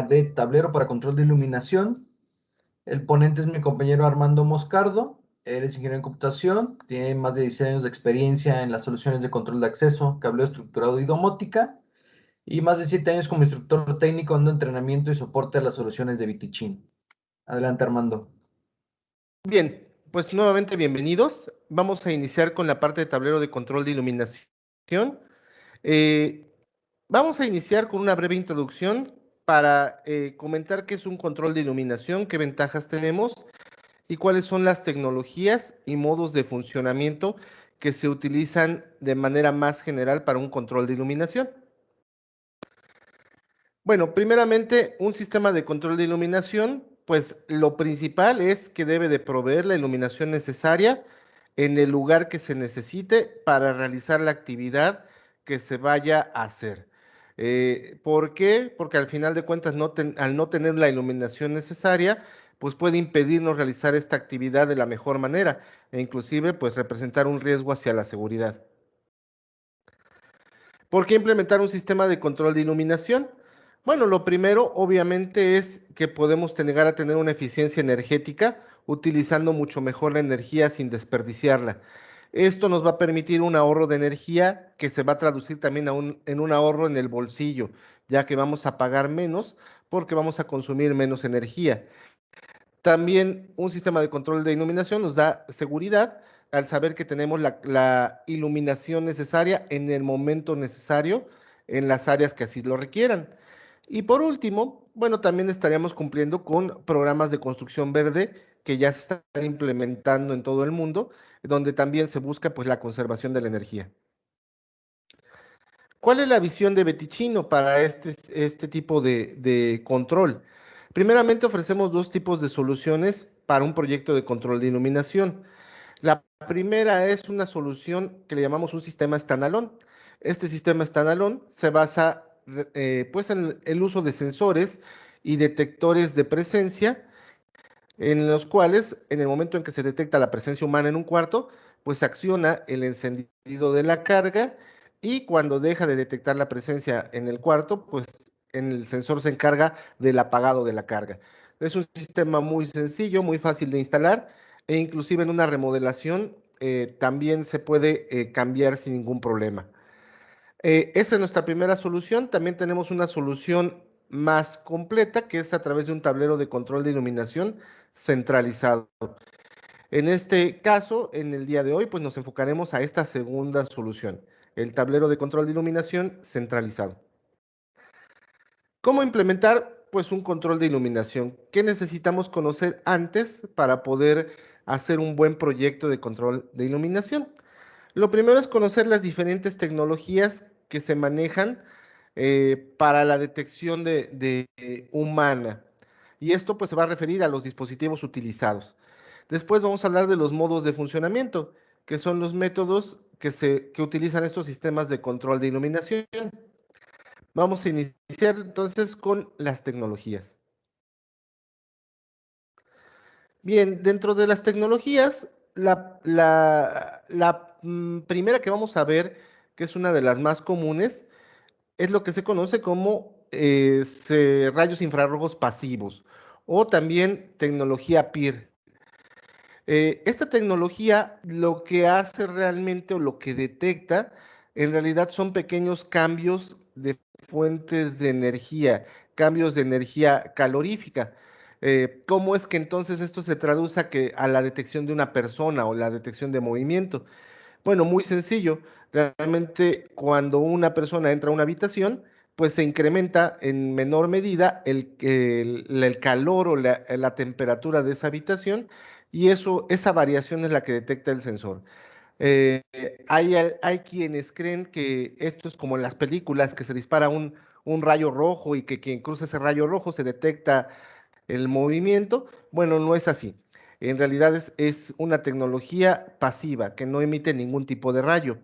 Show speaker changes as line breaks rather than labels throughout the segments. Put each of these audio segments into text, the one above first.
de tablero para control de iluminación. El ponente es mi compañero Armando Moscardo. Él es ingeniero en computación, tiene más de 16 años de experiencia en las soluciones de control de acceso, cableo estructurado y domótica, y más de 7 años como instructor técnico dando entrenamiento y soporte a las soluciones de Vitichin. Adelante, Armando.
Bien, pues nuevamente bienvenidos. Vamos a iniciar con la parte de tablero de control de iluminación. Eh, Vamos a iniciar con una breve introducción para comentar qué es un control de iluminación, qué ventajas tenemos y cuáles son las tecnologías y modos de funcionamiento que se utilizan de manera más general para un control de iluminación. Bueno, primeramente, un sistema de control de iluminación, pues lo principal es que debe de proveer la iluminación necesaria en el lugar que se necesite para realizar la actividad que se vaya a hacer. ¿Por qué? Porque al final de cuentas, al no tener la iluminación necesaria, pues puede impedirnos realizar esta actividad de la mejor manera e inclusive pues representar un riesgo hacia la seguridad. ¿Por qué implementar un sistema de control de iluminación? Bueno, lo primero obviamente es que podemos llegar a tener una eficiencia energética utilizando mucho mejor la energía sin desperdiciarla. Esto nos va a permitir un ahorro de energía que se va a traducir también en un ahorro en el bolsillo, ya que vamos a pagar menos porque vamos a consumir menos energía. También un sistema de control de iluminación nos da seguridad al saber que tenemos la iluminación necesaria en el momento necesario en las áreas que así lo requieran. Y por último, bueno, también estaríamos cumpliendo con programas de construcción verde que ya se están implementando en todo el mundo, donde también se busca pues la conservación de la energía. ¿Cuál es la visión de Beticino para este tipo de control? Primeramente, ofrecemos dos tipos de soluciones para un proyecto de control de iluminación. La primera es una solución que le llamamos un sistema standalone. Este sistema standalone se basa pues en el uso de sensores y detectores de presencia, en los cuales, en el momento en que se detecta la presencia humana en un cuarto, pues se acciona el encendido de la carga y cuando deja de detectar la presencia en el cuarto, pues en el sensor se encarga del apagado de la carga. Es un sistema muy sencillo, muy fácil de instalar e inclusive en una remodelación también se puede cambiar sin ningún problema. Esa es nuestra primera solución. También tenemos una solución más completa que es a través de un tablero de control de iluminación centralizado. En este caso, en el día de hoy, pues nos enfocaremos a esta segunda solución, el tablero de control de iluminación centralizado. ¿Cómo implementar pues un control de iluminación? ¿Qué necesitamos conocer antes para poder hacer un buen proyecto de control de iluminación? Lo primero es conocer las diferentes tecnologías que se manejan para la detección de humana. Y esto pues se va a referir a los dispositivos utilizados. Después vamos a hablar de los modos de funcionamiento, que son los métodos que utilizan estos sistemas de control de iluminación. Vamos a iniciar entonces con las tecnologías. Bien, dentro de las tecnologías, la primera que vamos a ver, que es una de las más comunes, es lo que se conoce como rayos infrarrojos pasivos o también tecnología PIR. Esta tecnología lo que hace realmente o lo que detecta en realidad son pequeños cambios de fuentes de energía, cambios de energía calorífica. ¿Cómo es que entonces esto se traduce a la detección de una persona o la detección de movimiento? Bueno, muy sencillo. Realmente cuando una persona entra a una habitación, pues se incrementa en menor medida el calor o la temperatura de esa habitación y esa variación es la que detecta el sensor. Eh, hay quienes creen que esto es como en las películas, que se dispara un rayo rojo y que quien cruza ese rayo rojo se detecta el movimiento. Bueno, no es así. En realidad es una tecnología pasiva que no emite ningún tipo de rayo.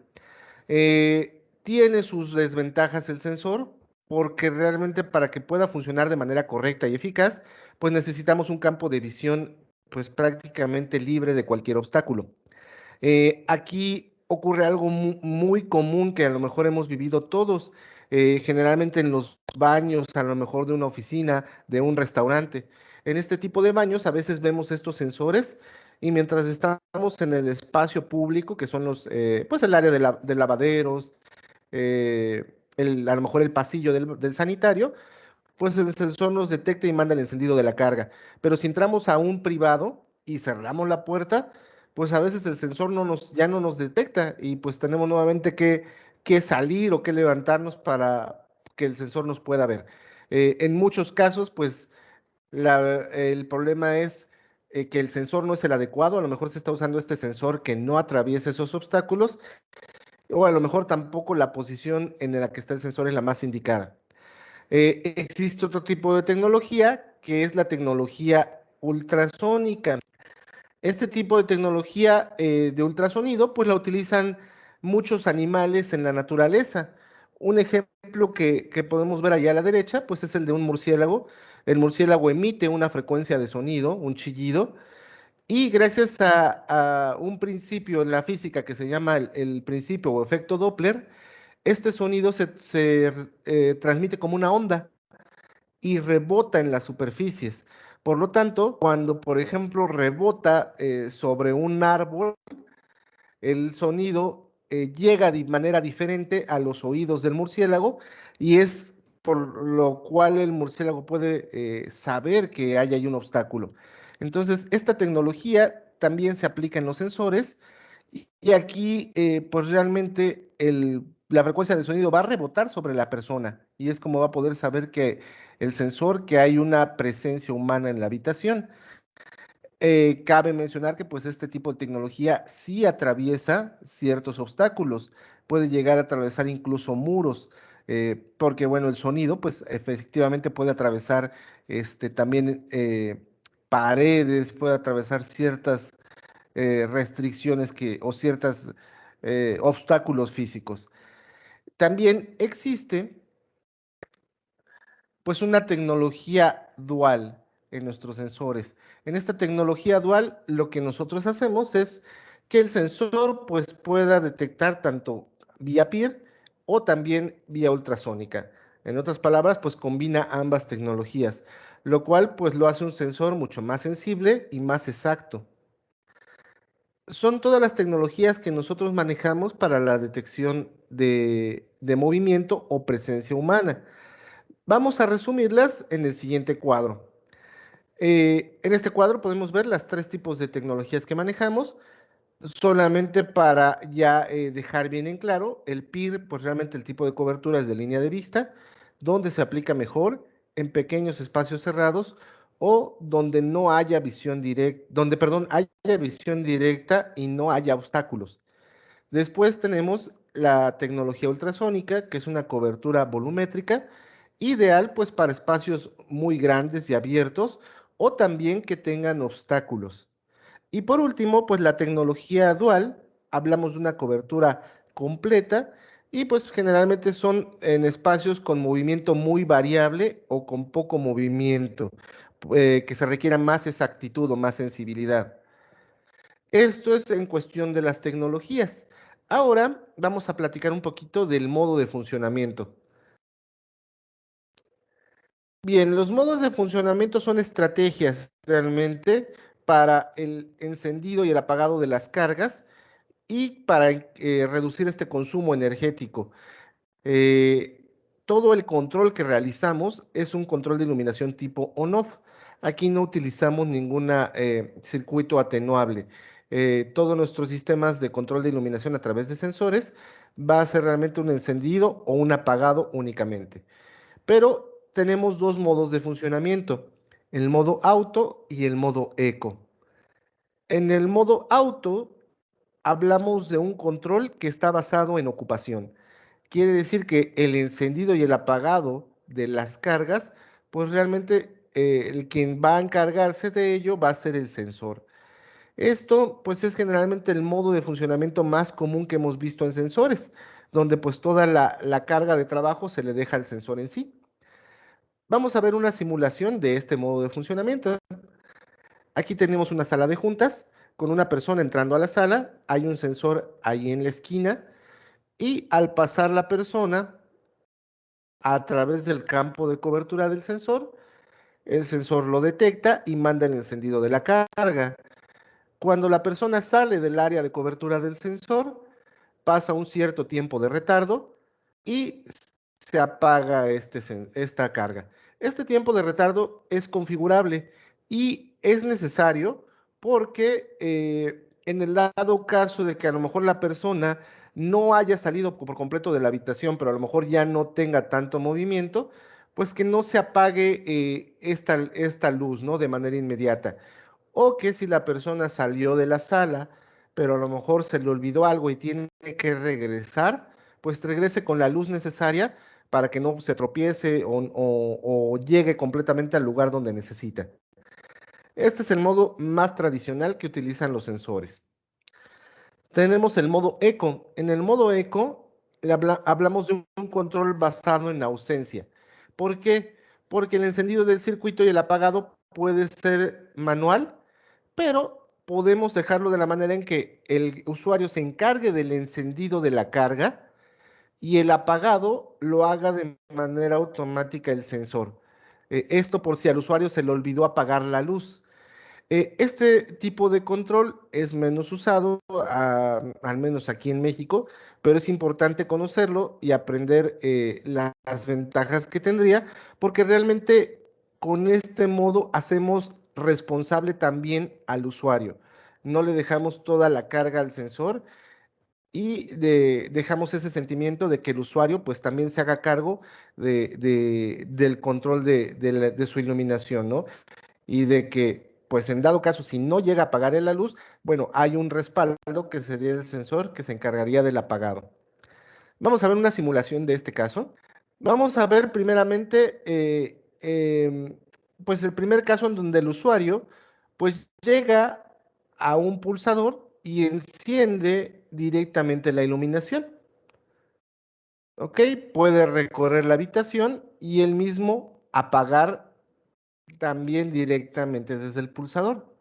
Tiene sus desventajas el sensor porque realmente para que pueda funcionar de manera correcta y eficaz, pues necesitamos un campo de visión pues prácticamente libre de cualquier obstáculo. Aquí ocurre algo muy común que a lo mejor hemos vivido todos. generalmente en los baños, a lo mejor de una oficina, de un restaurante. En este tipo de baños a veces vemos estos sensores y mientras estamos en el espacio público, que son pues el área de lavaderos, a lo mejor el pasillo del sanitario, pues el sensor nos detecta y manda el encendido de la carga. Pero si entramos a un privado y cerramos la puerta, pues a veces el sensor ya no nos detecta y pues tenemos nuevamente que salir o que levantarnos para que el sensor nos pueda ver. En muchos casos, pues el problema es que el sensor no es el adecuado, a lo mejor se está usando este sensor que no atraviesa esos obstáculos, o a lo mejor tampoco la posición en la que está el sensor es la más indicada. Existe otro tipo de tecnología que es la tecnología ultrasónica. Este tipo de tecnología de ultrasonido, pues la utilizan muchos animales en la naturaleza. Un ejemplo que podemos ver allá a la derecha, pues es el de un murciélago. El murciélago emite una frecuencia de sonido, un chillido, y gracias a un principio en la física que se llama el principio o efecto Doppler, este sonido se transmite como una onda y rebota en las superficies. Por lo tanto, cuando, por ejemplo, rebota sobre un árbol, el sonido llega de manera diferente a los oídos del murciélago y es por lo cual el murciélago puede saber que hay ahí un obstáculo. Entonces, esta tecnología también se aplica en los sensores y aquí, pues realmente la frecuencia de sonido va a rebotar sobre la persona y es como va a poder saber que el sensor que hay una presencia humana en la habitación. Cabe mencionar que pues este tipo de tecnología sí atraviesa ciertos obstáculos, puede llegar a atravesar incluso muros, porque bueno, el sonido pues efectivamente puede atravesar también paredes, puede atravesar ciertas restricciones o ciertos obstáculos físicos. También existe pues una tecnología dual en nuestros sensores. En esta tecnología dual lo que nosotros hacemos es que el sensor pues pueda detectar tanto vía PIR o también vía ultrasónica. En otras palabras, pues combina ambas tecnologías, lo cual pues lo hace un sensor mucho más sensible y más exacto. Son todas las tecnologías que nosotros manejamos para la detección de movimiento o presencia humana. Vamos a resumirlas en el siguiente cuadro. En este cuadro podemos ver las tres tipos de tecnologías que manejamos. Solamente para ya dejar bien en claro, el PIR, pues realmente el tipo de cobertura es de línea de vista, donde se aplica mejor en pequeños espacios cerrados o donde no haya visión directa, donde, perdón, haya visión directa y no haya obstáculos. Después tenemos la tecnología ultrasónica, que es una cobertura volumétrica, ideal pues para espacios muy grandes y abiertos o también que tengan obstáculos. Y por último, pues la tecnología dual, hablamos de una cobertura completa y pues generalmente son en espacios con movimiento muy variable o con poco movimiento, que se requiera más exactitud o más sensibilidad. Esto es en cuestión de las tecnologías. Ahora vamos a platicar un poquito del modo de funcionamiento. Bien, los modos de funcionamiento son estrategias realmente para el encendido y el apagado de las cargas y para reducir este consumo energético. Eh, Todo el control que realizamos es un control de iluminación tipo on-off. Aquí no utilizamos ningún circuito atenuable. Todos nuestros sistemas de control de iluminación a través de sensores va a ser realmente un encendido o un apagado únicamente. Pero tenemos dos modos de funcionamiento, el modo auto y el modo eco. En el modo auto hablamos de un control que está basado en ocupación. Quiere decir que el encendido y el apagado de las cargas, pues realmente el quien va a encargarse de ello va a ser el sensor. Esto pues es generalmente el modo de funcionamiento más común que hemos visto en sensores, donde pues toda la carga de trabajo se le deja al sensor en sí. Vamos a ver una simulación de este modo de funcionamiento. Aquí tenemos una sala de juntas con una persona entrando a la sala, hay un sensor ahí en la esquina y al pasar la persona a través del campo de cobertura del sensor. El sensor lo detecta y manda el encendido de la carga. Cuando la persona sale del área de cobertura del sensor, pasa un cierto tiempo de retardo y se apaga esta carga. Este tiempo de retardo es configurable y es necesario porque en el dado caso de que a lo mejor la persona no haya salido por completo de la habitación, pero a lo mejor ya no tenga tanto movimiento, pues que no se apague esta luz, ¿no? De manera inmediata. O que si la persona salió de la sala, pero a lo mejor se le olvidó algo y tiene que regresar, pues regrese con la luz necesaria para que no se tropiece o llegue completamente al lugar donde necesita. Este es el modo más tradicional que utilizan los sensores. Tenemos el modo eco. En el modo eco hablamos de un control basado en ausencia. ¿Por qué? Porque el encendido del circuito y el apagado puede ser manual, pero podemos dejarlo de la manera en que el usuario se encargue del encendido de la carga y el apagado lo haga de manera automática el sensor. Esto por si al usuario se le olvidó apagar la luz. Este tipo de control es menos usado, al menos aquí en México, pero es importante conocerlo y aprender las ventajas que tendría, porque realmente con este modo hacemos responsable también al usuario. No le dejamos toda la carga al sensor y dejamos ese sentimiento de que el usuario pues también se haga cargo del control de su iluminación, ¿no? Y de que, pues en dado caso, si no llega a apagar la luz, bueno, hay un respaldo que sería el sensor que se encargaría del apagado. Vamos a ver una simulación de este caso. Vamos a ver primeramente, pues el primer caso en donde el usuario, pues llega a un pulsador y enciende directamente la iluminación. ¿Ok? Puede recorrer la habitación y él mismo apagar también directamente desde el pulsador.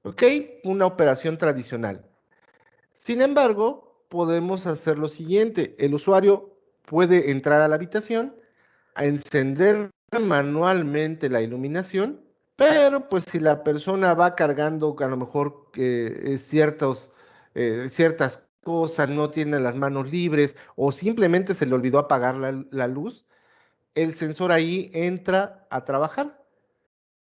¿Ok? Una operación tradicional. Sin embargo, podemos hacer lo siguiente. El usuario puede entrar a la habitación, a encender manualmente la iluminación, pero pues si la persona va cargando a lo mejor ciertas cosas, no tiene las manos libres o simplemente se le olvidó apagar la luz, el sensor ahí entra a trabajar.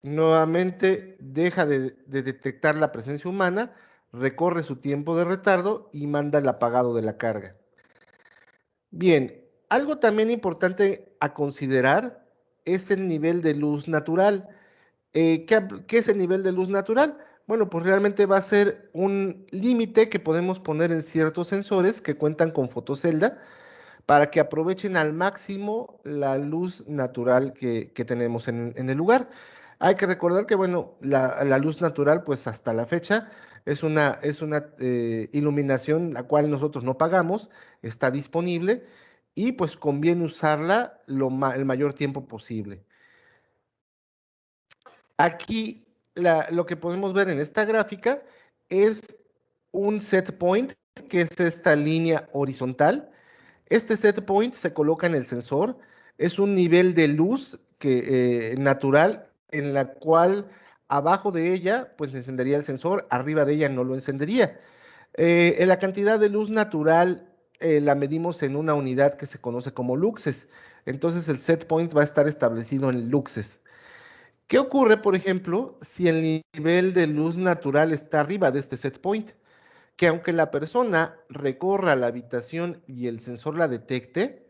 Nuevamente deja de detectar la presencia humana, recorre su tiempo de retardo y manda el apagado de la carga. Bien, algo también importante a considerar es el nivel de luz natural. ¿Qué es el nivel de luz natural? Bueno, pues realmente va a ser un límite que podemos poner en ciertos sensores que cuentan con fotocelda para que aprovechen al máximo la luz natural que tenemos en el lugar. Hay que recordar que, bueno, la luz natural, pues hasta la fecha, es una iluminación la cual nosotros no pagamos, está disponible y pues conviene usarla el mayor tiempo posible. Aquí lo que podemos ver en esta gráfica es un set point, que es esta línea horizontal. Este set point se coloca en el sensor, es un nivel de luz natural en la cual abajo de ella pues encendería el sensor, arriba de ella no lo encendería. La cantidad de luz natural la medimos en una unidad que se conoce como luxes, entonces el set point va a estar establecido en luxes. ¿Qué ocurre, por ejemplo, si el nivel de luz natural está arriba de este set point? Que aunque la persona recorra la habitación y el sensor la detecte,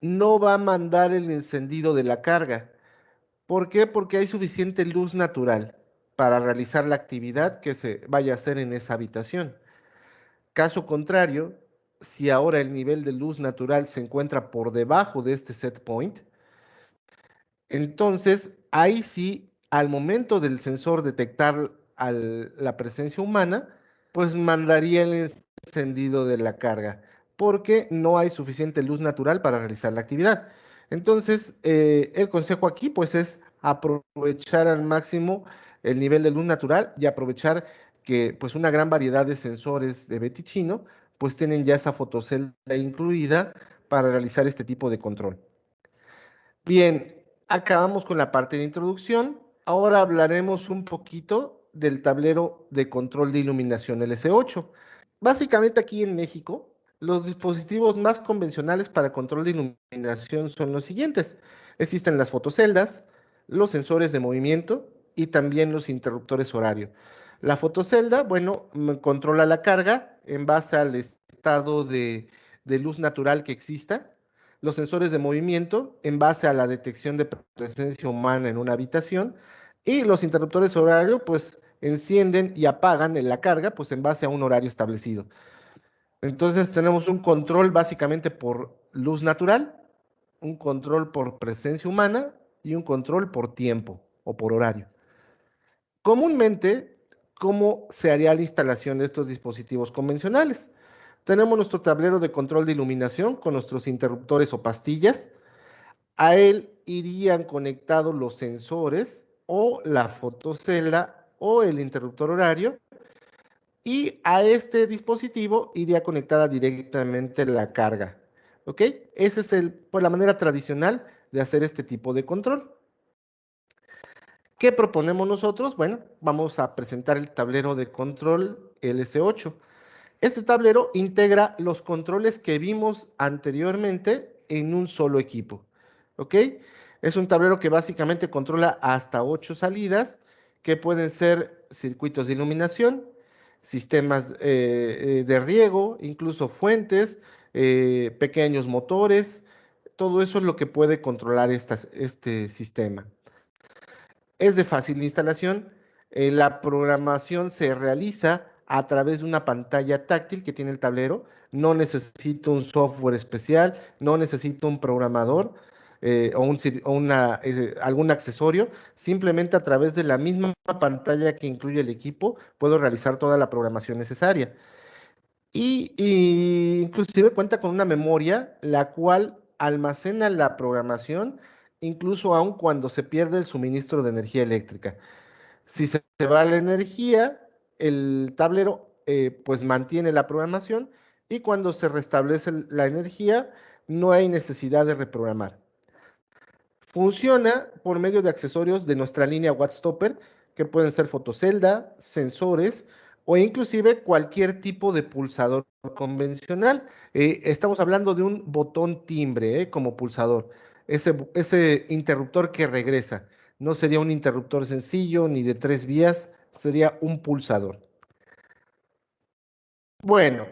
no va a mandar el encendido de la carga. ¿Por qué? Porque hay suficiente luz natural para realizar la actividad que se vaya a hacer en esa habitación. Caso contrario, si ahora el nivel de luz natural se encuentra por debajo de este set point, entonces ahí sí, al momento del sensor detectar la presencia humana, pues mandaría el encendido de la carga, porque no hay suficiente luz natural para realizar la actividad. Entonces, el consejo aquí pues es aprovechar al máximo el nivel de luz natural y aprovechar que pues una gran variedad de sensores de Betichino pues tienen ya esa fotocelda incluida para realizar este tipo de control. Bien, acabamos con la parte de introducción. Ahora hablaremos un poquito del tablero de control de iluminación LS8. Básicamente aquí en México, los dispositivos más convencionales para control de iluminación son los siguientes. Existen las fotoceldas, los sensores de movimiento y también los interruptores horario. La fotocelda, bueno, controla la carga en base al estado de luz natural que exista. Los sensores de movimiento en base a la detección de presencia humana en una habitación. Y los interruptores horario, pues encienden y apagan en la carga, pues en base a un horario establecido. Entonces tenemos un control básicamente por luz natural, un control por presencia humana y un control por tiempo o por horario. Comúnmente, ¿cómo se haría la instalación de estos dispositivos convencionales? Tenemos nuestro tablero de control de iluminación con nuestros interruptores o pastillas. A él irían conectados los sensores o la fotocelda o el interruptor horario, y a este dispositivo iría conectada directamente la carga. ¿Ok? Esa es pues, la manera tradicional de hacer este tipo de control. ¿Qué proponemos nosotros? Bueno, vamos a presentar el tablero de control LS8. Este tablero integra los controles que vimos anteriormente en un solo equipo. ¿Ok? Es un tablero que básicamente controla hasta 8 salidas, que pueden ser circuitos de iluminación, sistemas de riego, incluso fuentes, pequeños motores. Todo eso es lo que puede controlar este sistema. Es de fácil instalación. La programación se realiza a través de una pantalla táctil que tiene el tablero. No necesita un software especial, no necesita un programador o algún accesorio. Simplemente a través de la misma pantalla que incluye el equipo, puedo realizar toda la programación necesaria. Y inclusive cuenta con una memoria, la cual almacena la programación, incluso aun cuando se pierde el suministro de energía eléctrica. Si se va la energía, el tablero pues mantiene la programación, y cuando se restablece la energía, no hay necesidad de reprogramar. Funciona por medio de accesorios de nuestra línea Wattstopper, que pueden ser fotocelda, sensores o inclusive cualquier tipo de pulsador convencional. Estamos hablando de un botón timbre como pulsador, ese interruptor que regresa. No sería un interruptor sencillo ni de 3 vías, sería un pulsador. Bueno,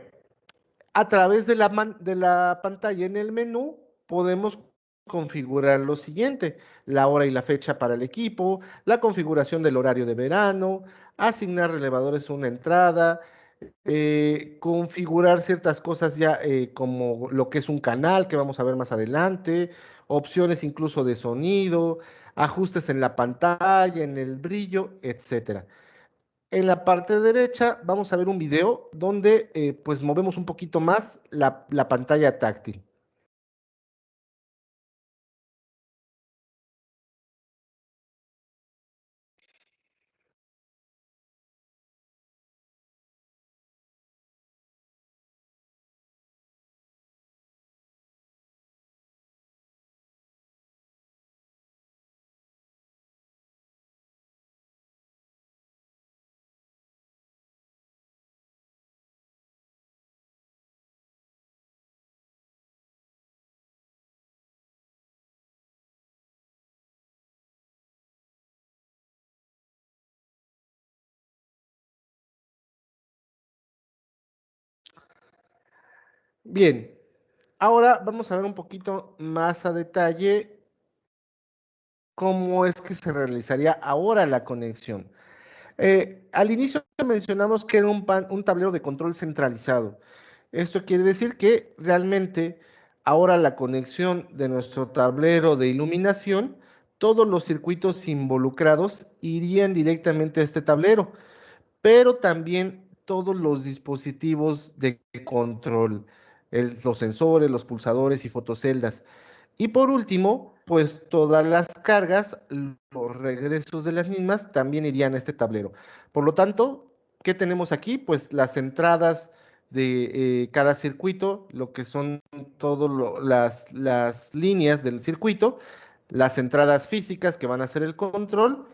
a través de la pantalla en el menú podemos configurar lo siguiente: la hora y la fecha para el equipo, la configuración del horario de verano, asignar relevadores a una entrada, configurar ciertas cosas ya como lo que es un canal que vamos a ver más adelante, opciones incluso de sonido, ajustes en la pantalla, en el brillo, etcétera. En la parte derecha vamos a ver un video donde pues movemos un poquito más la pantalla táctil. Bien, ahora vamos a ver un poquito más a detalle cómo es que se realizaría ahora la conexión. Al inicio mencionamos que era un tablero de control centralizado. Esto quiere decir que realmente ahora la conexión de nuestro tablero de iluminación, todos los circuitos involucrados irían directamente a este tablero, pero también todos los dispositivos de control, los sensores, los pulsadores y fotoceldas. Y por último, pues todas las cargas, los regresos de las mismas también irían a este tablero. Por lo tanto, ¿qué tenemos aquí? Pues las entradas de cada circuito, lo que son todas las líneas del circuito, las entradas físicas que van a ser el control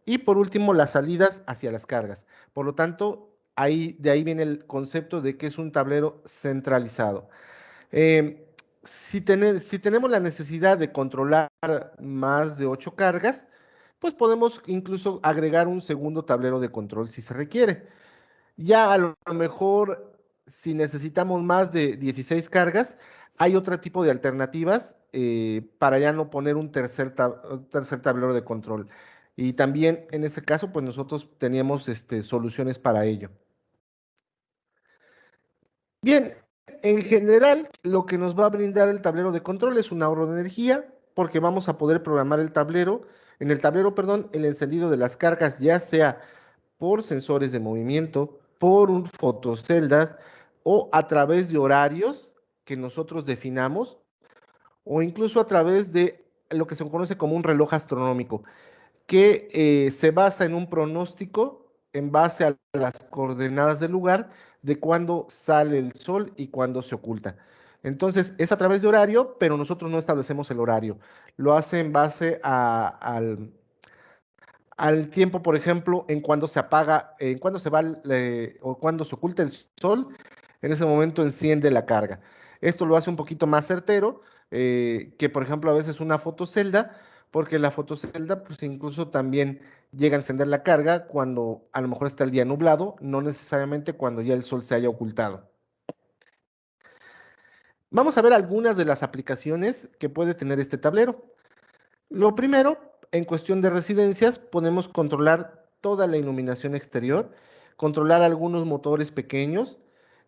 y por último las salidas hacia las cargas. Por lo tanto, de ahí viene el concepto de que es un tablero centralizado. Eh, si tenemos la necesidad de controlar más de 8 cargas, pues podemos incluso agregar un segundo tablero de control si se requiere. Ya a lo mejor, si necesitamos más de 16 cargas, hay otro tipo de alternativas para ya no poner un tercer tablero de control. Y también en ese caso, pues nosotros teníamos soluciones para ello. Bien, en general, lo que nos va a brindar el tablero de control es un ahorro de energía, porque vamos a poder programar en el tablero, perdón, el encendido de las cargas, ya sea por sensores de movimiento, por un fotocelda o a través de horarios que nosotros definamos, o incluso a través de lo que se conoce como un reloj astronómico que se basa en un pronóstico en base a las coordenadas del lugar de cuándo sale el sol y cuándo se oculta. Entonces, es a través de horario, pero nosotros no establecemos el horario. Lo hace en base al tiempo, por ejemplo, en cuando se apaga, en cuando se va o cuando se oculta el sol, en ese momento enciende la carga. Esto lo hace un poquito más certero que, por ejemplo, a veces una fotocelda, porque la fotocelda, pues incluso también llega a encender la carga cuando a lo mejor está el día nublado, no necesariamente cuando ya el sol se haya ocultado. Vamos a ver algunas de las aplicaciones que puede tener este tablero. Lo primero, en cuestión de residencias, podemos controlar toda la iluminación exterior, controlar algunos motores pequeños,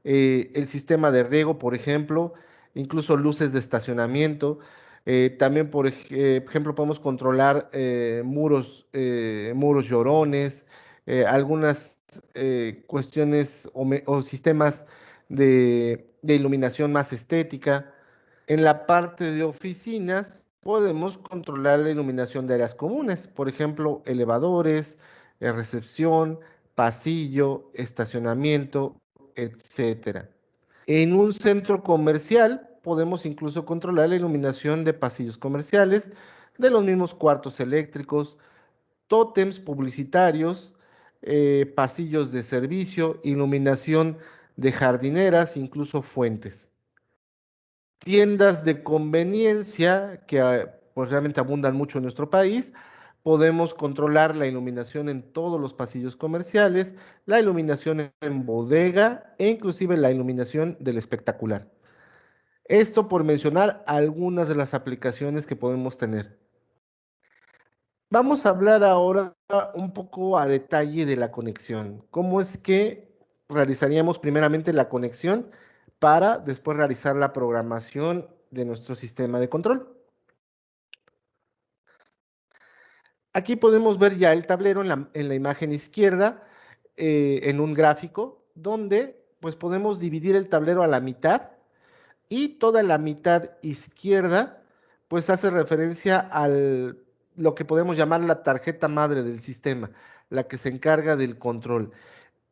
el sistema de riego, por ejemplo, incluso luces de estacionamiento. También, ejemplo, podemos controlar muros llorones, algunas cuestiones o sistemas de iluminación más estética. En la parte de oficinas podemos controlar la iluminación de áreas comunes, por ejemplo, elevadores, recepción, pasillo, estacionamiento, etcétera. En un centro comercial podemos incluso controlar la iluminación de pasillos comerciales, de los mismos cuartos eléctricos, tótems publicitarios, pasillos de servicio, iluminación de jardineras, incluso fuentes. Tiendas de conveniencia que pues realmente abundan mucho en nuestro país. Podemos controlar la iluminación en todos los pasillos comerciales, la iluminación en bodega e inclusive la iluminación del espectacular. Esto por mencionar algunas de las aplicaciones que podemos tener. Vamos a hablar ahora un poco a detalle de la conexión. ¿Cómo es que realizaríamos primeramente la conexión para después realizar la programación de nuestro sistema de control? Aquí podemos ver ya el tablero en la imagen izquierda, en un gráfico, donde pues podemos dividir el tablero a la mitad y toda la mitad izquierda pues hace referencia lo que podemos llamar la tarjeta madre del sistema, la que se encarga del control.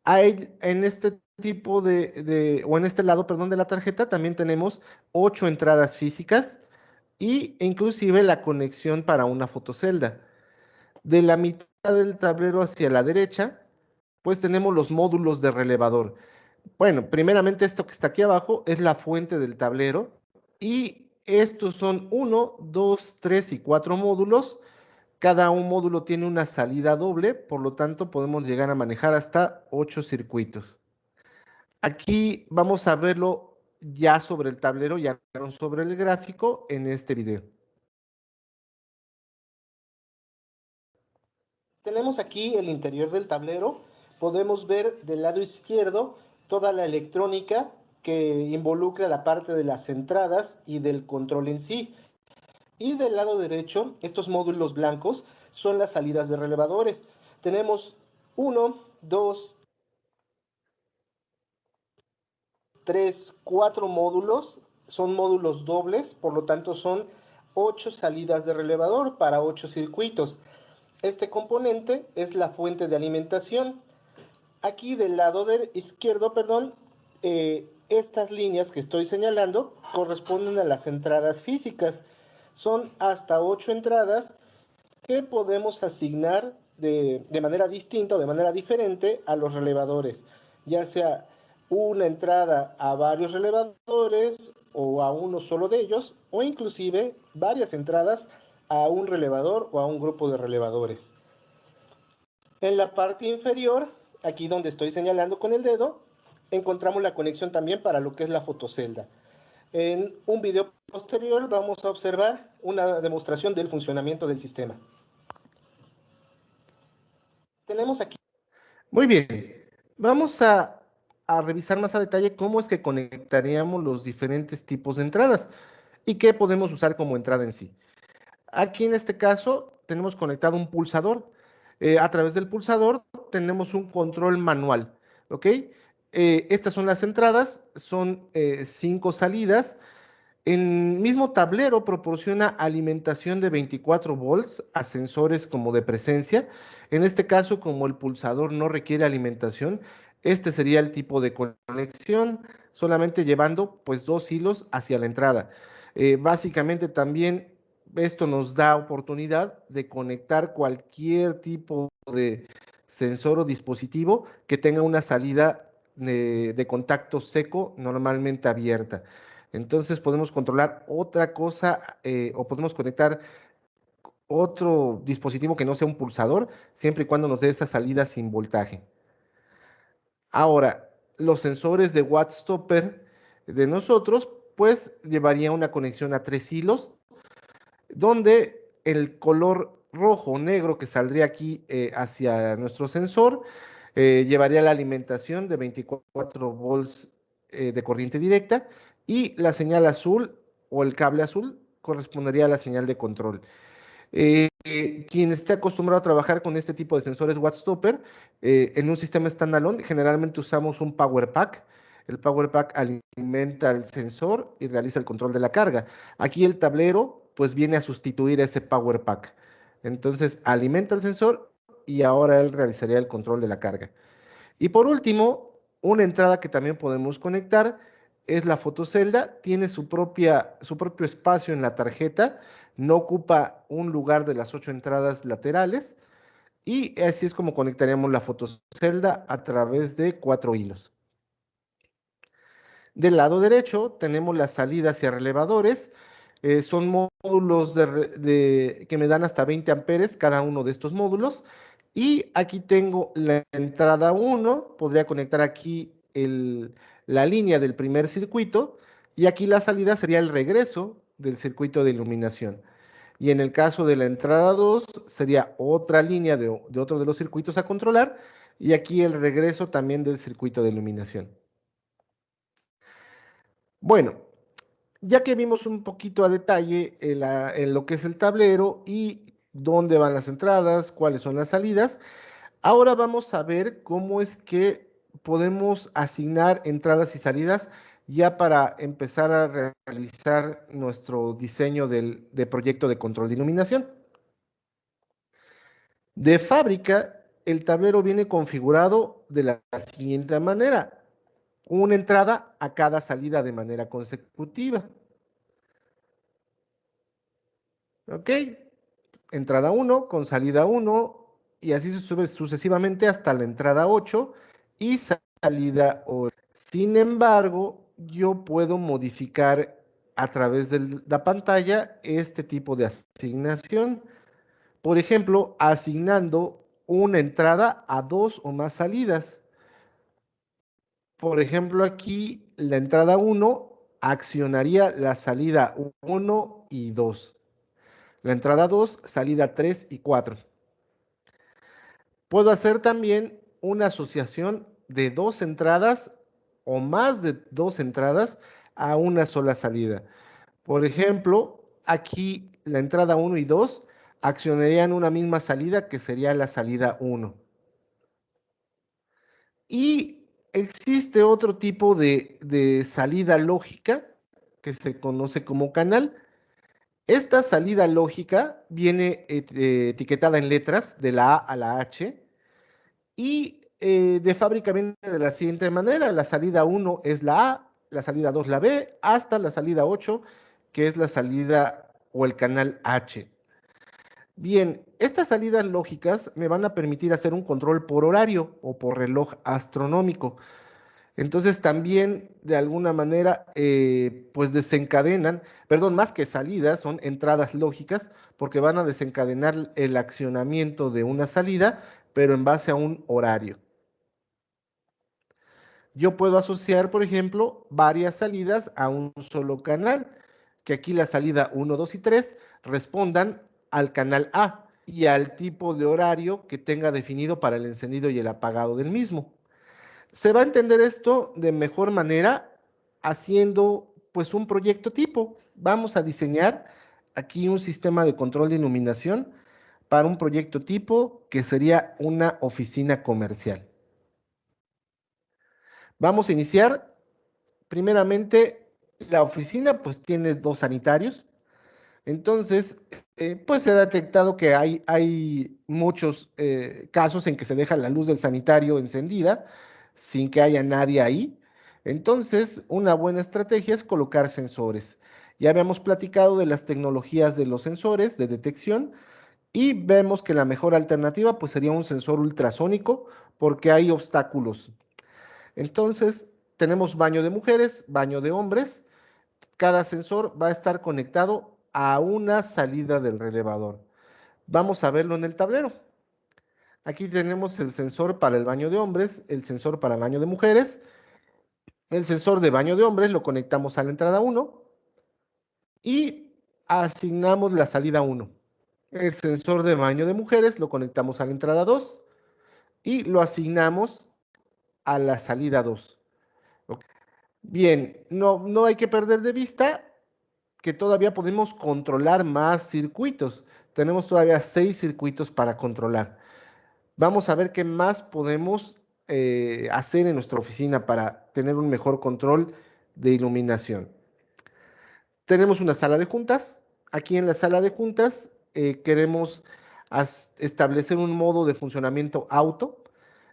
En este tipo o en este lado, perdón, de la tarjeta también tenemos 8 entradas físicas y inclusive la conexión para una fotocelda. De la mitad del tablero hacia la derecha, pues tenemos los módulos de relevador. Bueno, primeramente esto que está aquí abajo es la fuente del tablero y estos son 1, 2, 3 y 4 módulos. Cada un módulo tiene una salida doble, por lo tanto podemos llegar a manejar hasta 8 circuitos. Aquí vamos a verlo ya sobre el tablero, ya no sobre el gráfico en este video. Tenemos aquí el interior del tablero. Podemos ver del lado izquierdo toda la electrónica que involucra la parte de las entradas y del control en sí. Y del lado derecho, estos módulos blancos son las salidas de relevadores. Tenemos 1, 2, 3, 4 módulos. Son módulos dobles, por lo tanto son 8 salidas de relevador para 8 circuitos. Este componente es la fuente de alimentación. Aquí del lado izquierdo, perdón, estas líneas que estoy señalando corresponden a las entradas físicas. son hasta 8 entradas que podemos asignar de manera distinta o de manera diferente a los relevadores, ya sea una entrada a varios relevadores o a uno solo de ellos, o inclusive varias entradas a un relevador o a un grupo de relevadores. En la parte inferior, aquí donde estoy señalando con el dedo, encontramos la conexión también para lo que es la fotocelda. En un video posterior vamos a observar una demostración del funcionamiento del sistema. Tenemos aquí. Muy bien, vamos a revisar más a detalle cómo es que conectaríamos los diferentes tipos de entradas y qué podemos usar como entrada en sí. Aquí en este caso tenemos conectado un pulsador. A través del pulsador tenemos un control manual, ¿ok? Estas son las entradas, son 5 salidas. El mismo tablero proporciona alimentación de 24 volts a sensores como de presencia. En este caso, como el pulsador no requiere alimentación, este sería el tipo de conexión, solamente llevando pues 2 hilos hacia la entrada. Básicamente también esto nos da oportunidad de conectar cualquier tipo de sensor o dispositivo que tenga una salida de contacto seco normalmente abierta. Entonces podemos controlar otra cosa o podemos conectar otro dispositivo que no sea un pulsador, siempre y cuando nos dé esa salida sin voltaje. Ahora, los sensores de Watt Stopper de nosotros, pues llevaría una conexión a 3 hilos, donde el color rojo o negro que saldría aquí hacia nuestro sensor llevaría la alimentación de 24 volts de corriente directa y la señal azul o el cable azul correspondería a la señal de control. Quien esté acostumbrado a trabajar con este tipo de sensores Wattstopper en un sistema standalone, generalmente usamos un Power Pack. El Power Pack alimenta el sensor y realiza el control de la carga. Aquí el tablero pues viene a sustituir ese Power Pack. Entonces alimenta el sensor y ahora él realizaría el control de la carga. Y por último, una entrada que también podemos conectar es la fotocelda. Tiene su propio espacio en la tarjeta, no ocupa un lugar de las 8 entradas laterales y así es como conectaríamos la fotocelda a través de 4 hilos. Del lado derecho tenemos la salida hacia relevadores. Son módulos que me dan hasta 20 amperes cada uno de estos módulos. Y aquí tengo la entrada 1. Podría conectar aquí la línea del primer circuito. Y aquí la salida sería el regreso del circuito de iluminación. Y en el caso de la entrada 2 sería otra línea de otro de los circuitos a controlar. Y aquí el regreso también del circuito de iluminación. Bueno, ya que vimos un poquito a detalle en lo que es el tablero y dónde van las entradas, cuáles son las salidas, ahora vamos a ver cómo es que podemos asignar entradas y salidas ya para empezar a realizar nuestro diseño de proyecto de control de iluminación. De fábrica, el tablero viene configurado de la siguiente manera: una entrada a cada salida de manera consecutiva. ¿Ok? Entrada 1 con salida 1 y así se sube sucesivamente hasta la entrada 8 y salida 8. Sin embargo, yo puedo modificar a través de la pantalla este tipo de asignación. Por ejemplo, asignando una entrada a 2 o más salidas. Por ejemplo, aquí la entrada 1 accionaría la salida 1 y 2. La entrada 2, salida 3 y 4. Puedo hacer también una asociación de 2 entradas o más de 2 entradas a una sola salida. Por ejemplo, aquí la entrada 1 y 2 accionarían una misma salida que sería la salida 1. Y existe otro tipo de salida lógica que se conoce como canal. Esta salida lógica viene etiquetada en letras de la A a la H y de fábrica viene de la siguiente manera: la salida 1 es la A, la salida 2 la B, hasta la salida 8, que es la salida o el canal H. Bien, estas salidas lógicas me van a permitir hacer un control por horario o por reloj astronómico. Entonces también de alguna manera pues desencadenan, perdón, más que salidas, son entradas lógicas porque van a desencadenar el accionamiento de una salida, pero en base a un horario. Yo puedo asociar, por ejemplo, varias salidas a un solo canal, que aquí la salida 1, 2 y 3 respondan al canal A y al tipo de horario que tenga definido para el encendido y el apagado del mismo. Se va a entender esto de mejor manera haciendo pues un proyecto tipo. Vamos a diseñar aquí un sistema de control de iluminación para un proyecto tipo que sería una oficina comercial. Vamos a iniciar. Primeramente, la oficina pues tiene 2 sanitarios. Entonces, pues se ha detectado que hay muchos casos en que se deja la luz del sanitario encendida sin que haya nadie ahí. Entonces, una buena estrategia es colocar sensores. Ya habíamos platicado de las tecnologías de los sensores de detección y vemos que la mejor alternativa pues sería un sensor ultrasónico porque hay obstáculos. Entonces, tenemos baño de mujeres, baño de hombres. Cada sensor va a estar conectado a una salida del relevador. Vamos a verlo en el tablero. Aquí tenemos el sensor para el baño de hombres, el sensor para baño de mujeres. El sensor de baño de hombres lo conectamos a la entrada 1 y asignamos la salida 1. El sensor de baño de mujeres lo conectamos a la entrada 2 y lo asignamos a la salida 2. Bien, no hay que perder de vista que todavía podemos controlar más circuitos. Tenemos todavía 6 circuitos para controlar. Vamos a ver qué más podemos hacer en nuestra oficina para tener un mejor control de iluminación. Tenemos una sala de juntas. Aquí en la sala de juntas queremos establecer un modo de funcionamiento auto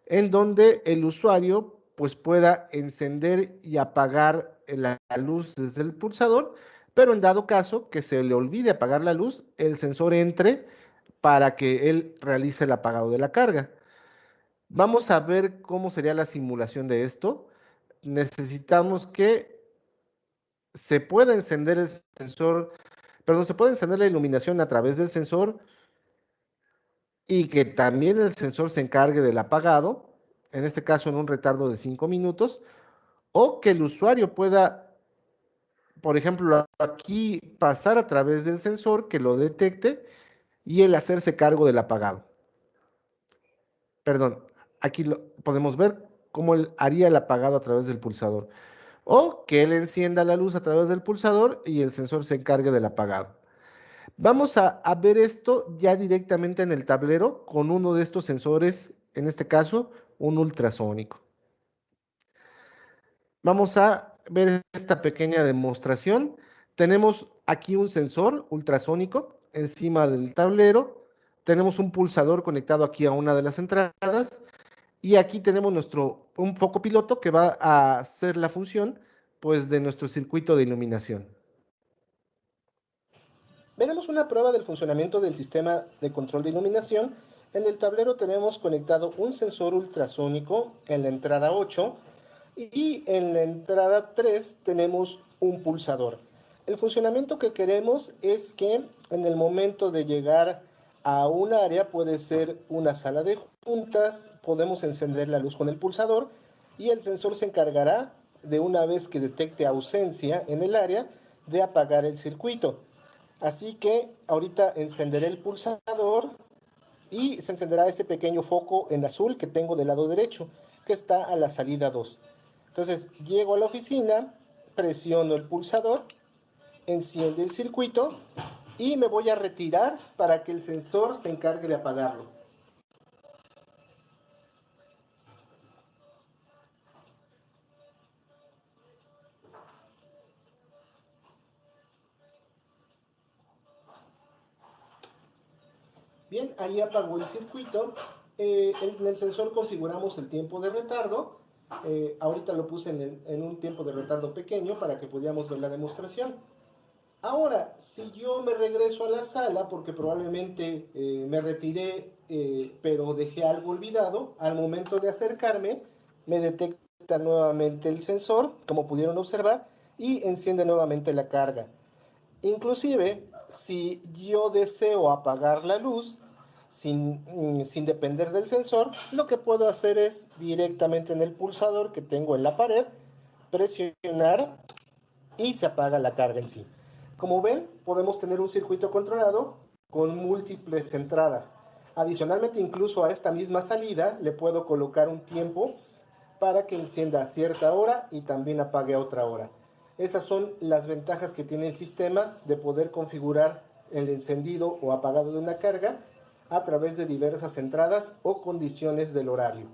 en donde el usuario pues pueda encender y apagar la luz desde el pulsador, pero en dado caso que se le olvide apagar la luz, el sensor entre para que él realice el apagado de la carga. Vamos a ver cómo sería la simulación de esto. Necesitamos que se pueda encender el sensor, perdón, se puede encender la iluminación a través del sensor y que también el sensor se encargue del apagado, en este caso en un retardo de 5 minutos, o que el usuario pueda, por ejemplo, aquí pasar a través del sensor que lo detecte y el hacerse cargo del apagado. Perdón, aquí podemos ver cómo él haría el apagado a través del pulsador. O que él encienda la luz a través del pulsador y el sensor se encargue del apagado. Vamos a ver esto ya directamente en el tablero con uno de estos sensores, en este caso, un ultrasónico. Vamos a ver esta pequeña demostración. Tenemos aquí un sensor ultrasónico encima del tablero. Tenemos un pulsador conectado aquí a una de las entradas. Y aquí tenemos un foco piloto que va a hacer la función pues, de nuestro circuito de iluminación. Veremos una prueba del funcionamiento del sistema de control de iluminación. En el tablero tenemos conectado un sensor ultrasónico en la entrada 8 y en la entrada 3 tenemos un pulsador. El funcionamiento que queremos es que en el momento de llegar a un área, puede ser una sala de juntas, podemos encender la luz con el pulsador y el sensor se encargará de, una vez que detecte ausencia en el área, de apagar el circuito. Así que ahorita encenderé el pulsador y se encenderá ese pequeño foco en azul que tengo del lado derecho, que está a la salida 2. Entonces llego a la oficina, presiono el pulsador, enciende el circuito y me voy a retirar para que el sensor se encargue de apagarlo. Bien, ahí apagó el circuito. En el sensor configuramos el tiempo de retardo. Ahorita lo puse en un tiempo de retardo pequeño para que pudiéramos ver la demostración. Ahora, si yo me regreso a la sala, porque probablemente me retiré, pero dejé algo olvidado, al momento de acercarme, me detecta nuevamente el sensor, como pudieron observar, y enciende nuevamente la carga. Inclusive, si yo deseo apagar la luz sin depender del sensor, lo que puedo hacer es directamente en el pulsador que tengo en la pared, presionar y se apaga la carga en sí. Como ven, podemos tener un circuito controlado con múltiples entradas. Adicionalmente, incluso a esta misma salida, le puedo colocar un tiempo para que encienda a cierta hora y también apague a otra hora. Esas son las ventajas que tiene el sistema de poder configurar el encendido o apagado de una carga a través de diversas entradas o condiciones del horario.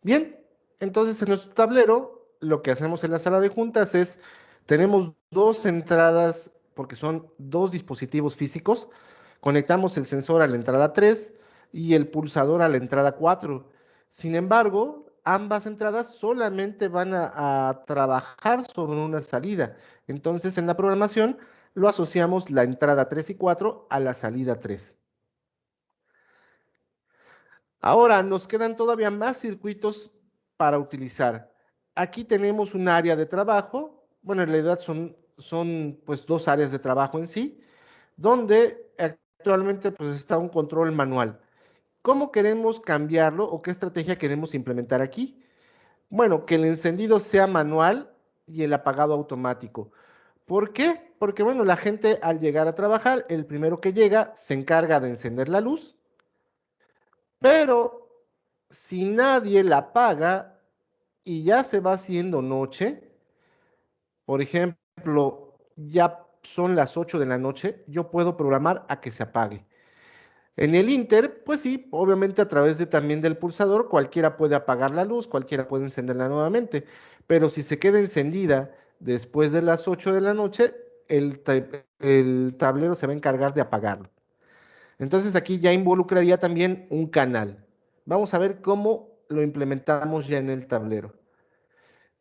Bien, entonces en nuestro tablero lo que hacemos en la sala de juntas es, tenemos dos entradas, porque son dos dispositivos físicos, conectamos el sensor a la entrada 3 y el pulsador a la entrada 4. Sin embargo, ambas entradas solamente van a trabajar sobre una salida. Entonces en la programación lo asociamos la entrada 3 y 4 a la salida 3. Ahora nos quedan todavía más circuitos para utilizar. Aquí tenemos un área de trabajo, bueno, en realidad son pues dos áreas de trabajo en sí, donde actualmente pues está un control manual. ¿Cómo queremos cambiarlo o qué estrategia queremos implementar aquí? Bueno, que el encendido sea manual y el apagado automático. ¿Por qué? Porque bueno, la gente al llegar a trabajar, el primero que llega se encarga de encender la luz, pero si nadie la paga y ya se va haciendo noche, por ejemplo, ya son las 8 de la noche, yo puedo programar a que se apague. En el Inter, pues sí, obviamente a través de también del pulsador, cualquiera puede apagar la luz, cualquiera puede encenderla nuevamente, pero si se queda encendida después de las 8 de la noche, el tablero se va a encargar de apagarlo. Entonces aquí ya involucraría también un canal. Vamos a ver cómo lo implementamos ya en el tablero.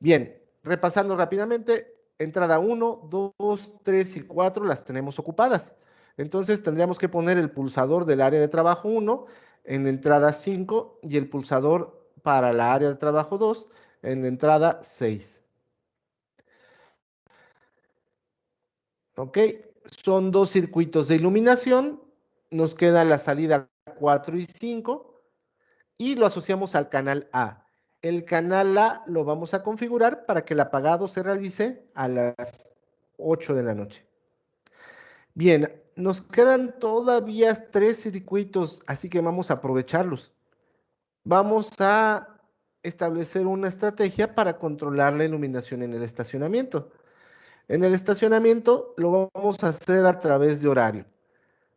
Bien, repasando rápidamente, entrada 1, 2, 3 y 4 las tenemos ocupadas. Entonces tendríamos que poner el pulsador del área de trabajo 1 en entrada 5 y el pulsador para la área de trabajo 2 en la entrada 6. ¿Ok? Son dos circuitos de iluminación. Nos queda la salida 4 y 5 y lo asociamos al canal A. El canal A lo vamos a configurar para que el apagado se realice a las 8 de la noche. Bien, nos quedan todavía tres circuitos, así que vamos a aprovecharlos. Vamos a establecer una estrategia para controlar la iluminación en el estacionamiento. En el estacionamiento lo vamos a hacer a través de horario.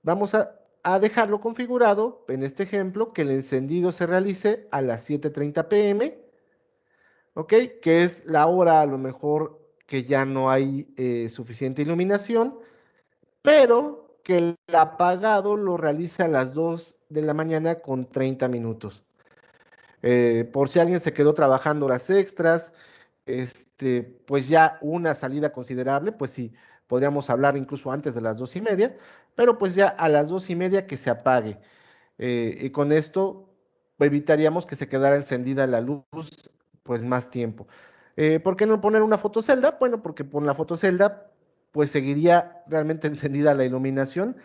Vamos a dejarlo configurado, en este ejemplo, que el encendido se realice a las 7:30 p.m., ¿ok? Que es la hora a lo mejor que ya no hay suficiente iluminación, pero que el apagado lo realice a las 2 de la mañana con 30 minutos. Por si alguien se quedó trabajando horas extras, pues ya una salida considerable, pues sí, podríamos hablar incluso antes de las 2:30, pero pues ya a las 2:30 que se apague. Y con esto evitaríamos que se quedara encendida la luz pues más tiempo. ¿Por qué no poner una fotocelda? Bueno, porque con la fotocelda pues seguiría realmente encendida la iluminación,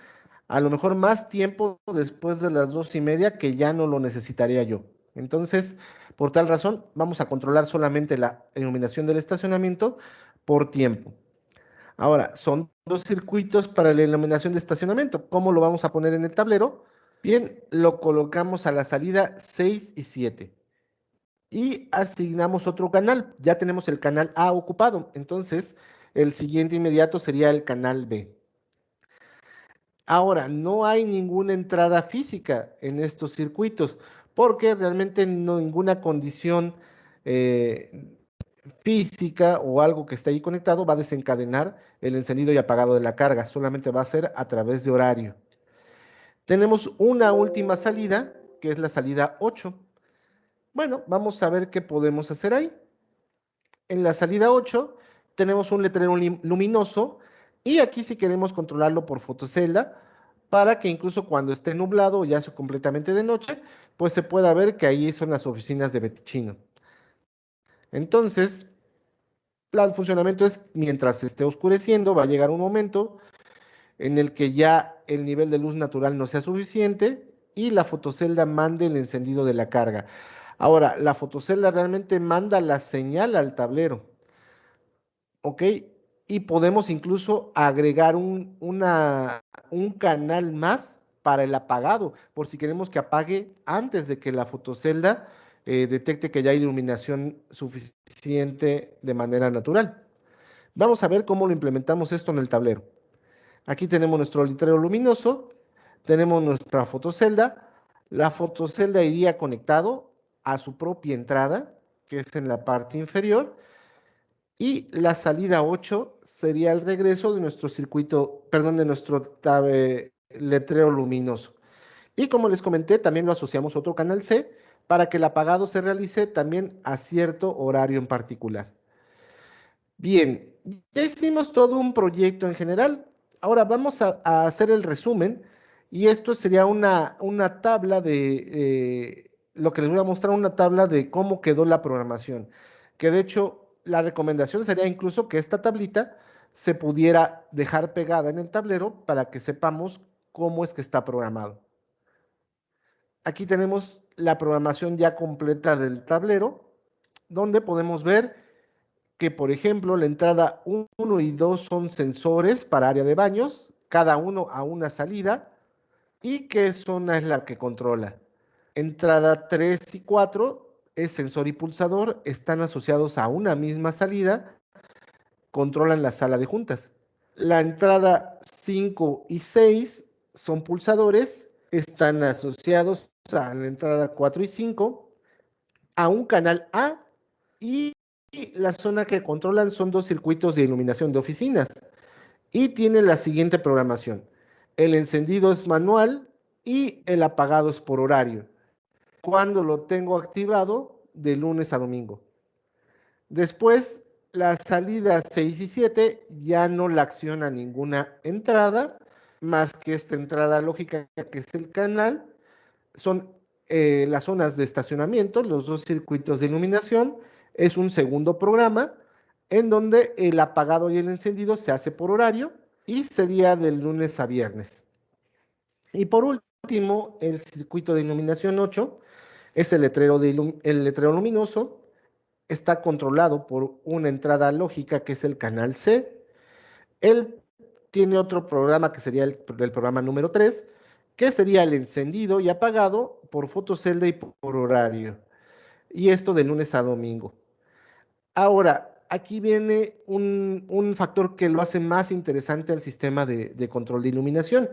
a lo mejor más tiempo después de las 2:30 que ya no lo necesitaría yo. Entonces, por tal razón, vamos a controlar solamente la iluminación del estacionamiento por tiempo. Ahora, son dos circuitos para la iluminación de estacionamiento. ¿Cómo lo vamos a poner en el tablero? Bien, lo colocamos a la salida 6 y 7 y asignamos otro canal. Ya tenemos el canal A ocupado, entonces el siguiente inmediato sería el canal B. Ahora, no hay ninguna entrada física en estos circuitos porque realmente no ninguna condición eh, física o algo que esté ahí conectado va a desencadenar el encendido y apagado de la carga, solamente va a ser a través de horario. Tenemos una última salida, que es la salida 8. Bueno, vamos a ver qué podemos hacer ahí. En la salida 8 tenemos un letrero luminoso y aquí si queremos controlarlo por fotocelda, para que incluso cuando esté nublado o ya sea completamente de noche, pues se pueda ver que ahí son las oficinas de Betichino. Entonces, el funcionamiento es mientras esté oscureciendo, va a llegar un momento en el que ya el nivel de luz natural no sea suficiente y la fotocelda mande el encendido de la carga. Ahora, la fotocelda realmente manda la señal al tablero, ¿ok? Y podemos incluso agregar un canal más para el apagado, por si queremos que apague antes de que la fotocelda detecte que ya hay iluminación suficiente de manera natural. Vamos a ver cómo lo implementamos esto en el tablero. Aquí tenemos nuestro letrero luminoso, tenemos nuestra fotocelda. La fotocelda iría conectado a su propia entrada, que es en la parte inferior, y la salida 8 sería el regreso de nuestro circuito, perdón, de nuestro letrero luminoso. Y como les comenté, también lo asociamos a otro canal C para que el apagado se realice también a cierto horario en particular. Bien, ya hicimos todo un proyecto en general. Ahora vamos a hacer el resumen y esto sería una tabla lo que les voy a mostrar, una tabla de cómo quedó la programación. Que de hecho la recomendación sería incluso que esta tablita se pudiera dejar pegada en el tablero para que sepamos cómo es que está programado. Aquí tenemos la programación ya completa del tablero, donde podemos ver que, por ejemplo, la entrada 1 y 2 son sensores para área de baños, cada uno a una salida, y qué zona es la que controla. Entrada 3 y 4 es sensor y pulsador, están asociados a una misma salida, controlan la sala de juntas. La entrada 5 y 6 son pulsadores, están asociados a la entrada 4 y 5, a un canal A y la zona que controlan son dos circuitos de iluminación de oficinas y tiene la siguiente programación. El encendido es manual y el apagado es por horario. Cuando lo tengo activado, de lunes a domingo. Después, las salidas 6 y 7 ya no la acciona ninguna entrada, más que esta entrada lógica que es el canal. Son las zonas de estacionamiento, los dos circuitos de iluminación. Es un segundo programa en donde el apagado y el encendido se hace por horario y sería de lunes a viernes. Y por último, el circuito de iluminación 8 es el letrero luminoso. Está controlado por una entrada lógica que es el canal C. Él tiene otro programa que sería el programa número 3, que sería el encendido y apagado por fotocelda y por horario. Y esto de lunes a domingo. Ahora, aquí viene un factor que lo hace más interesante al sistema de control de iluminación.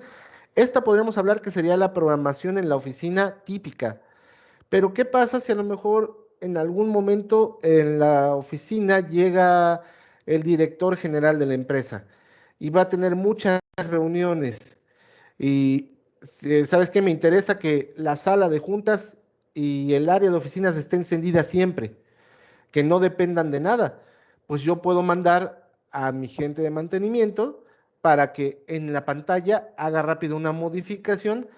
Esta podríamos hablar que sería la programación en la oficina típica. Pero ¿qué pasa si a lo mejor en algún momento en la oficina llega el director general de la empresa y va a tener muchas reuniones? Y ¿sabes qué? Me interesa que la sala de juntas y el área de oficinas esté encendida siempre, que no dependan de nada. Pues yo puedo mandar a mi gente de mantenimiento para que en la pantalla haga rápido una modificación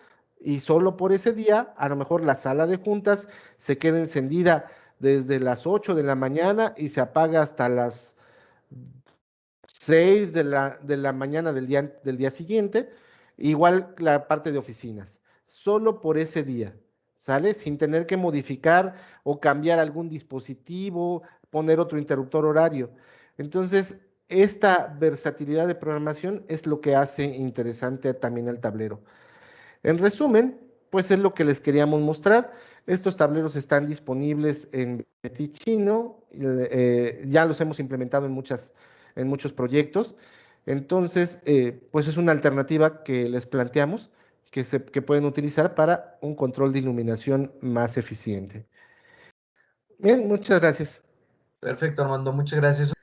y solo por ese día, a lo mejor la sala de juntas se quede encendida desde las 8 de la mañana y se apaga hasta las 6 de la mañana del día siguiente, igual la parte de oficinas, solo por ese día, ¿sale? Sin tener que modificar o cambiar algún dispositivo, poner otro interruptor horario. Entonces, esta versatilidad de programación es lo que hace interesante también el tablero. En resumen, pues es lo que les queríamos mostrar. Estos tableros están disponibles en Betichino, ya los hemos implementado en muchos proyectos. Entonces, pues es una alternativa que les planteamos que pueden utilizar para un control de iluminación más eficiente. Bien, muchas gracias.
Perfecto, Armando, muchas gracias.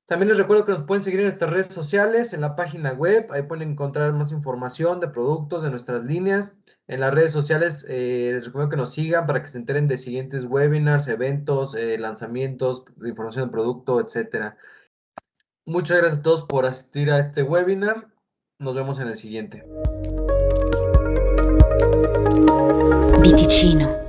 También les recuerdo que nos pueden seguir en nuestras redes sociales, en la página web, ahí pueden encontrar más información de productos, de nuestras líneas. En las redes sociales les recuerdo que nos sigan para que se enteren de siguientes webinars, eventos, lanzamientos, información de producto, etcétera. Muchas gracias a todos por asistir a este webinar. Nos vemos en el siguiente.
Viticino.